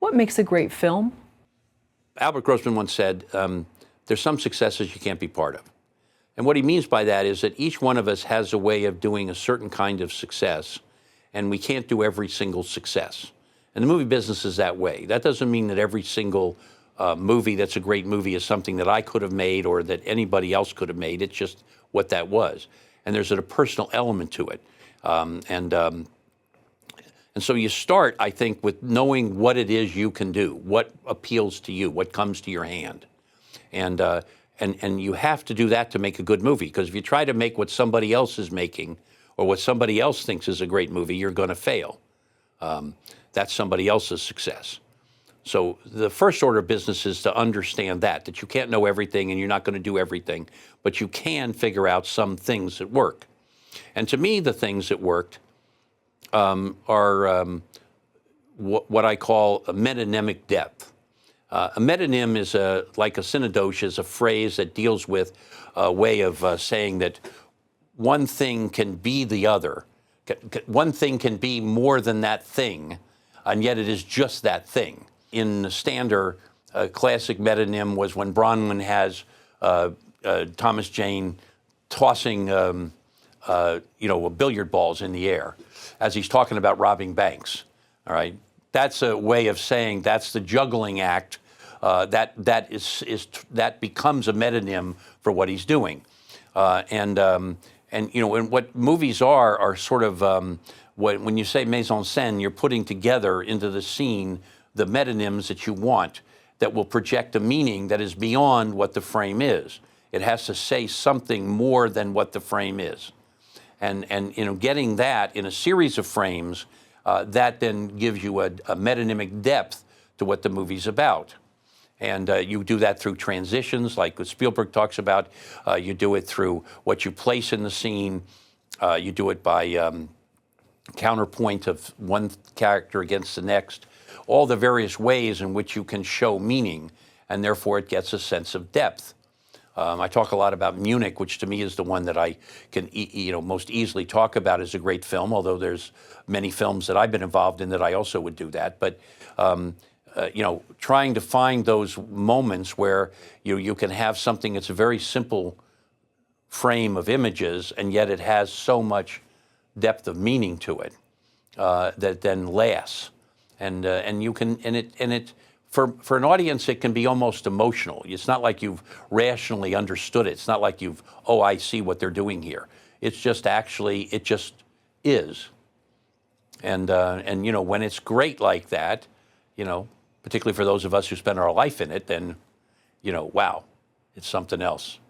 What makes a great film? Albert Grossman once said, there's some successes you can't be part of. And what he means by that is that each one of us has a way of doing a certain kind of success, and we can't do every single success. And the movie business is that way. That doesn't mean that every single movie that's a great movie is something that I could have made or that anybody else could have made. It's just what that was. And there's a personal element to it. And so you start, I think, with knowing what it is you can do, what appeals to you, what comes to your hand. And you have to do that to make a good movie, because if you try to make what somebody else is making or what somebody else thinks is a great movie, you're going to fail. That's somebody else's success. So the first order of business is to understand that you can't know everything and you're not going to do everything, but you can figure out some things that work. And to me, the things that worked are what I call a metonymic depth. A metonym is like a synodoche, is a phrase that deals with a way of saying that one thing can be the other. One thing can be more than that thing, and yet it is just that thing. In the Stander, a classic metonym was when Bronwyn has Thomas Jane tossing billiard balls in the air as he's talking about robbing banks. All right, that's a way of saying that's the juggling act. That becomes a metonym for what he's doing, and what movies are sort of when you say mise en scène, you're putting together into the scene the metonyms that you want that will project a meaning that is beyond what the frame is. It has to say something more than what the frame is, and getting that in a series of frames, that then gives you a metonymic depth to what the movie's about. And you do that through transitions, like what Spielberg talks about. You do it through what you place in the scene. You do it by counterpoint of one character against the next. All the various ways in which you can show meaning, and therefore it gets a sense of depth. I talk a lot about Mnemonic, which to me is the one that I can most easily talk about as a great film, although there's many films that I've been involved in that I also would do that. But trying to find those moments where you can have something that's a very simple frame of images, and yet it has so much depth of meaning to it that then lasts. And you can for an audience, it can be almost emotional. It's not like you've rationally understood it. It's not like I see what they're doing here. It's just it just is. And when it's great like that, particularly for those of us who spend our life in it, then, wow, it's something else.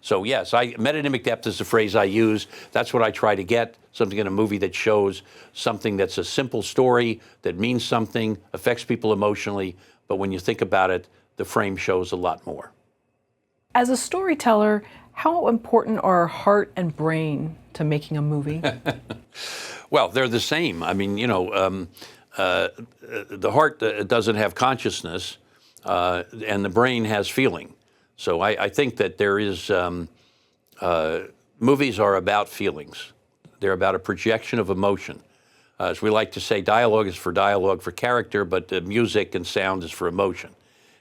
So yes, metonymic depth is the phrase I use. That's what I try to get, something in a movie that shows something that's a simple story, that means something, affects people emotionally, but when you think about it, the frame shows a lot more. As a storyteller, how important are heart and brain to making a movie? Well, they're the same. I mean, the heart doesn't have consciousness, and the brain has feeling. So I think that there is, movies are about feelings. They're about a projection of emotion. As we like to say, dialogue is for character, but music and sound is for emotion.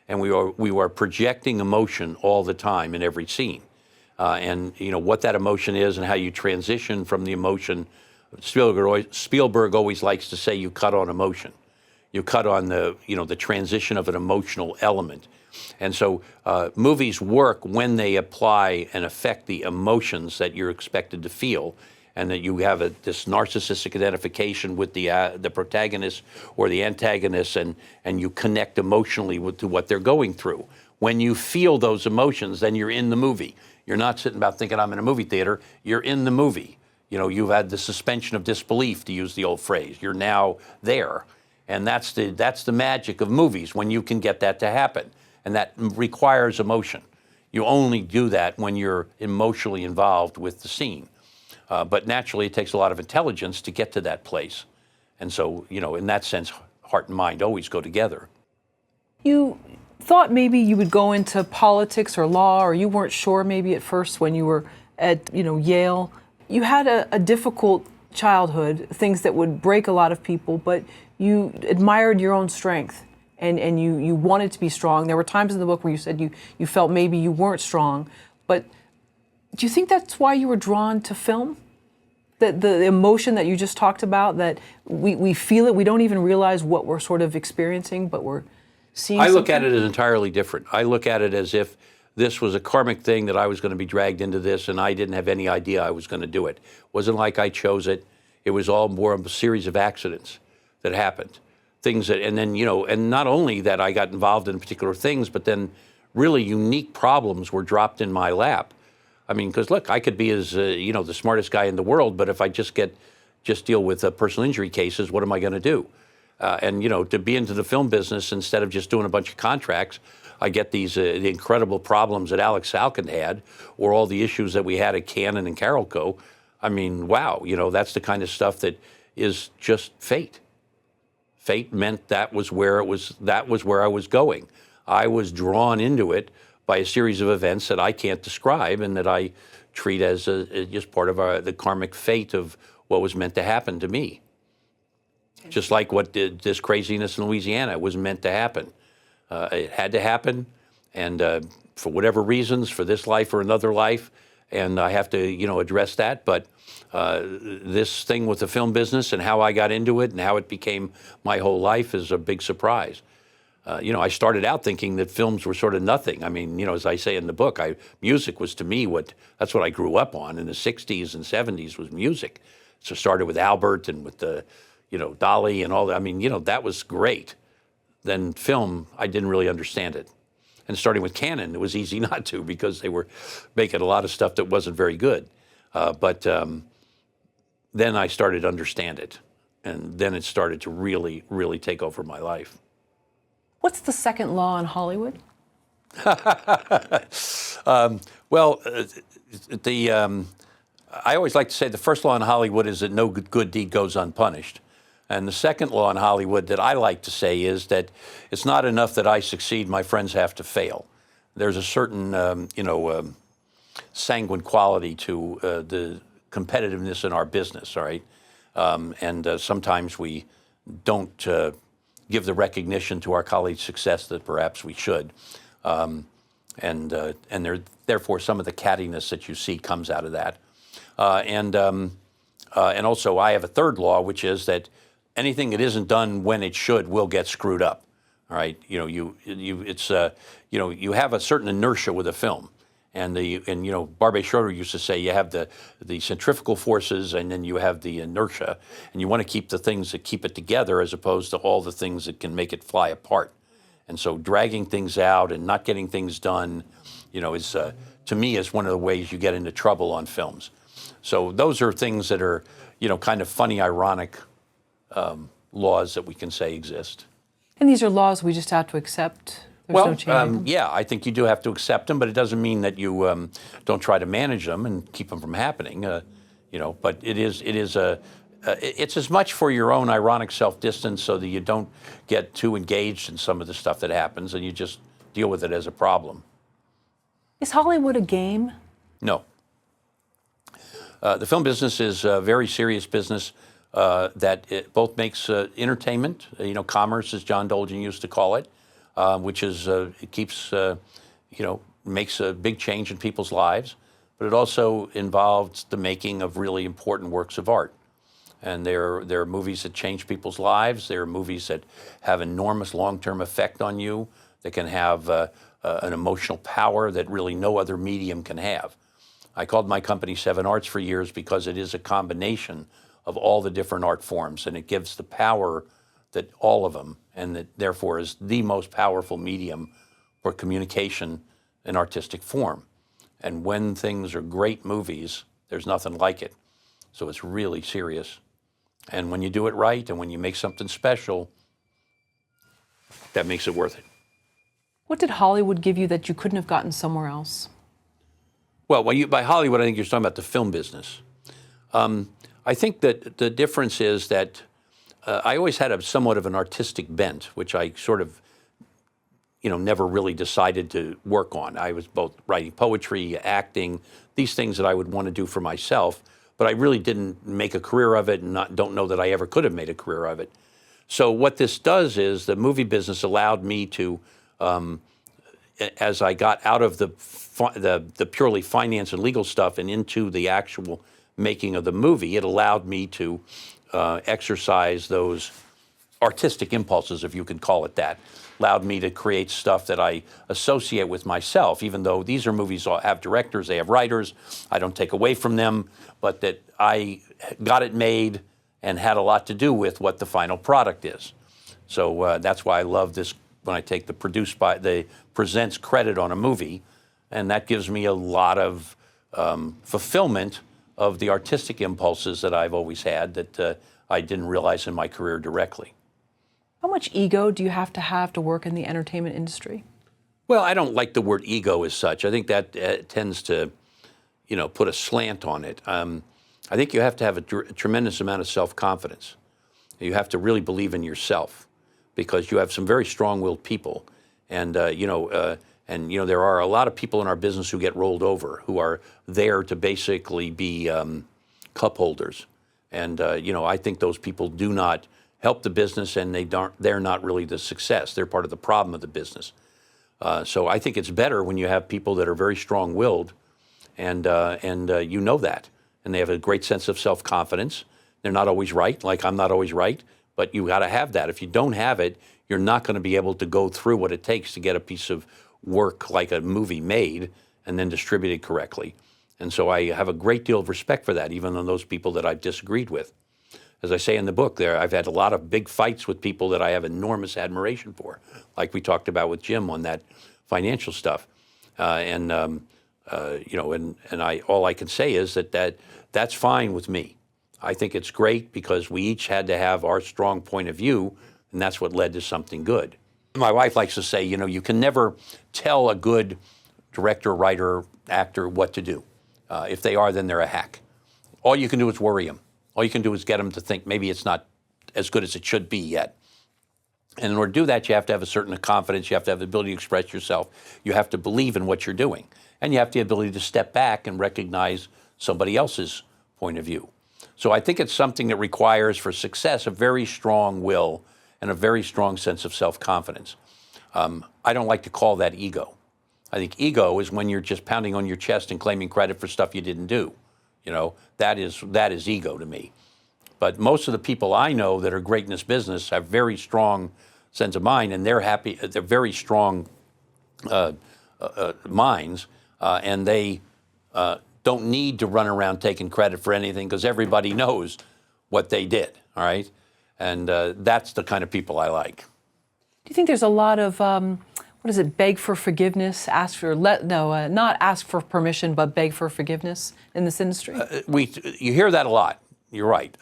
And we are projecting emotion all the time in every scene. And what that emotion is and how you transition from the emotion. Spielberg always likes to say you cut on emotion. You cut on the transition of an emotional element. And so movies work when they apply and affect the emotions that you're expected to feel, and that you have this narcissistic identification with the protagonist or the antagonist, and you connect emotionally to what they're going through. When you feel those emotions, then you're in the movie. You're not sitting about thinking I'm in a movie theater. You're in the movie. You've had the suspension of disbelief, to use the old phrase. You're now there. And that's the magic of movies, when you can get that to happen. And that requires emotion. You only do that when you're emotionally involved with the scene. But naturally, it takes a lot of intelligence to get to that place. And so, in that sense, heart and mind always go together. You thought maybe you would go into politics or law, or you weren't sure maybe at first when you were at Yale. You had a difficult childhood, things that would break a lot of people, but you admired your own strength. and you wanted to be strong. There were times in the book where you said you felt maybe you weren't strong. But do you think that's why you were drawn to film? The emotion that you just talked about, that we feel it, we don't even realize what we're sort of experiencing, but we're seeing I look something? at it as entirely different. I look at it as if this was a karmic thing, that I was going to be dragged into this, and I didn't have any idea I was going to do it. It wasn't like I chose it. It was all more of a series of accidents that happened. Things that, and then, and not only that I got involved in particular things, but then really unique problems were dropped in my lap. I mean, because look, I could be as, the smartest guy in the world, but if I just deal with personal injury cases, what am I going to do? And to be into the film business, instead of just doing a bunch of contracts, I get these the incredible problems that Alex Salkind had, or all the issues that we had at Canon and Carolco. I mean, wow, that's the kind of stuff that is just fate. Fate meant that was where I was going. I was drawn into it by a series of events that I can't describe, and that I treat as just part of the karmic fate of what was meant to happen to me. Just like what this craziness in Louisiana was meant to happen. It had to happen, and for whatever reasons, for this life or another life, and I have to, address that. But this thing with the film business and how I got into it and how it became my whole life is a big surprise. I started out thinking that films were sort of nothing. I mean, as I say in the book, music was to me that's what I grew up on in the 60s and 70s was music. So it started with Albert and with the, Dolly and all that. I mean, that was great. Then film, I didn't really understand it. And starting with Canon, it was easy not to, because they were making a lot of stuff that wasn't very good. But then I started to understand it. And then it started to really, really take over my life. What's the second law in Hollywood? I always like to say the first law in Hollywood is that no good deed goes unpunished. And the second law in Hollywood that I like to say is that it's not enough that I succeed, my friends have to fail. There's a certain, sanguine quality to the competitiveness in our business, all right? And sometimes we don't give the recognition to our colleagues' success that perhaps we should. And therefore, some of the cattiness that you see comes out of that. And also, I have a third law, which is that anything that isn't done when it should will get screwed up. All right, you have a certain inertia with a film, and Barbet Schroeder used to say you have the centrifugal forces, and then you have the inertia, and you want to keep the things that keep it together as opposed to all the things that can make it fly apart. And so dragging things out and not getting things done, is to me is one of the ways you get into trouble on films. So those are things that are, kind of funny, ironic laws that we can say exist. And these are laws we just have to accept? There's no changing them? Yeah, I think you do have to accept them, but it doesn't mean that you don't try to manage them and keep them from happening. But it's as much for your own ironic self-distance so that you don't get too engaged in some of the stuff that happens, and you just deal with it as a problem. Is Hollywood a game? No. The film business is a very serious business that it both makes entertainment, commerce, as John Dolgen used to call it, which is it keeps, makes a big change in people's lives, but it also involves the making of really important works of art. And there are movies that change people's lives. There are movies that have enormous long-term effect on you, that can have an emotional power that really no other medium can have. I called my company Seven Arts for years because it is a combination of all the different art forms, and it gives the power that all of them, and that therefore is the most powerful medium for communication and artistic form. And when things are great movies, there's nothing like it. So it's really serious. And when you do it right, and when you make something special, that makes it worth it. What did Hollywood give you that you couldn't have gotten somewhere else? Well, by Hollywood, I think you're talking about the film business. I think that the difference is that I always had a somewhat of an artistic bent, which I sort of, never really decided to work on. I was both writing poetry, acting, these things that I would want to do for myself, but I really didn't make a career of it, and don't know that I ever could have made a career of it. So what this does is the movie business allowed me to, as I got out of the purely finance and legal stuff and into the actual making of the movie, it allowed me to exercise those artistic impulses, if you could call it that. Allowed me to create stuff that I associate with myself, even though these are movies that have directors, they have writers. I don't take away from them, but that I got it made and had a lot to do with what the final product is. So that's why I love this when I take the presents credit on a movie, and that gives me a lot of fulfillment of the artistic impulses that I've always had that I didn't realize in my career directly. How much ego do you have to work in the entertainment industry? Well, I don't like the word ego as such. I think that tends to, put a slant on it. I think you have to have a tremendous amount of self-confidence. You have to really believe in yourself because you have some very strong-willed people. And, there are a lot of people in our business who get rolled over, who are there to basically be cup holders. And, I think those people do not help the business, and they're not really the success. They're part of the problem of the business. So I think it's better when you have people that are very strong-willed, and you know that, and they have a great sense of self-confidence. They're not always right, like I'm not always right, but you got to have that. If you don't have it, you're not going to be able to go through what it takes to get a piece of work like a movie made and then distributed correctly. And so I have a great deal of respect for that, even on those people that I've disagreed with. As I say in the book I've had a lot of big fights with people that I have enormous admiration for, like we talked about with Jim on that financial stuff. All I can say is that's fine with me. I think it's great because we each had to have our strong point of view, and that's what led to something good. My wife likes to say, you can never tell a good director, writer, actor what to do. If they are, then they're a hack. All you can do is worry them. All you can do is get them to think maybe it's not as good as it should be yet. And in order to do that, you have to have a certain confidence. You have to have the ability to express yourself. You have to believe in what you're doing. And you have the ability to step back and recognize somebody else's point of view. So I think it's something that requires, for success, a very strong will and a very strong sense of self-confidence. I don't like to call that ego. I think ego is when you're just pounding on your chest and claiming credit for stuff you didn't do. That is ego to me. But most of the people I know that are great in this business have very strong sense of mind, and they're happy. They're very strong minds, and they don't need to run around taking credit for anything because everybody knows what they did. All right, and that's the kind of people I like. Do you think there's a lot of beg for forgiveness, not ask for permission, but beg for forgiveness in this industry? You hear that a lot. You're right.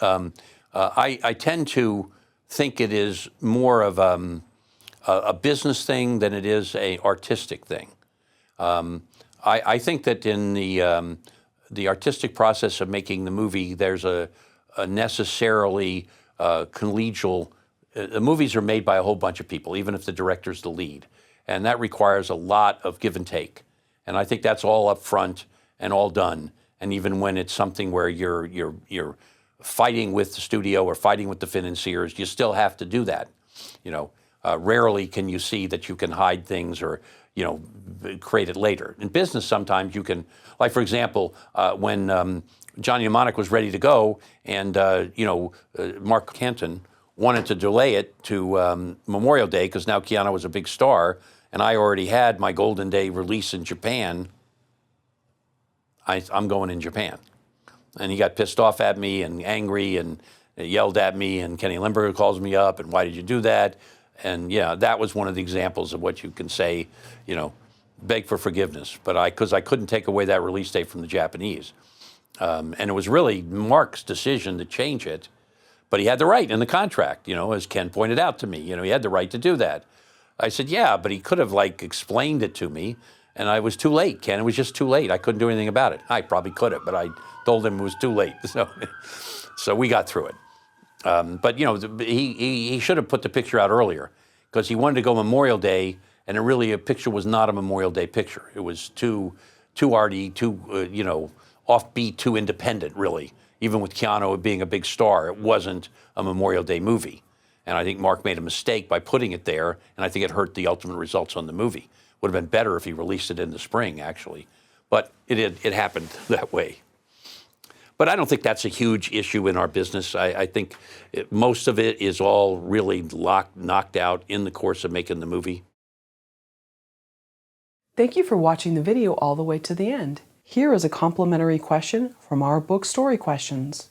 I tend to think it is more of a business thing than it is a artistic thing. I think that in the artistic process of making the movie, there's a necessarily collegial. The movies are made by a whole bunch of people, even if the director's the lead. And that requires a lot of give and take. And I think that's all up front and all done. And even when it's something where you're fighting with the studio or fighting with the financiers, you still have to do that. Rarely can you see that you can hide things or, create it later. In business, sometimes you can, like, for example, when Johnny Mnemonic was ready to go and, Mark Canton wanted to delay it to Memorial Day because now Keanu was a big star, and I already had my Golden Day release in Japan. I'm going in Japan. And he got pissed off at me and angry and yelled at me, and Kenny Limburger calls me up, and why did you do that? And that was one of the examples of what you can say, beg for forgiveness. But because I couldn't take away that release date from the Japanese. And it was really Mark's decision to change it. But he had the right in the contract, as Ken pointed out to me. He had the right to do that. I said, yeah, but he could have, explained it to me. And I was too late, Ken. It was just too late. I couldn't do anything about it. I probably could have, but I told him it was too late. So we got through it. But, he should have put the picture out earlier because he wanted to go Memorial Day, and a picture was not a Memorial Day picture. It was too arty, too, offbeat, too independent, really. Even with Keanu being a big star, it wasn't a Memorial Day movie. And I think Mark made a mistake by putting it there, and I think it hurt the ultimate results on the movie. Would have been better if he released it in the spring, actually. But it happened that way. But I don't think that's a huge issue in our business. I think most of it is all really knocked out in the course of making the movie. Thank you for watching the video all the way to the end. Here is a complimentary question from our book Story Questions.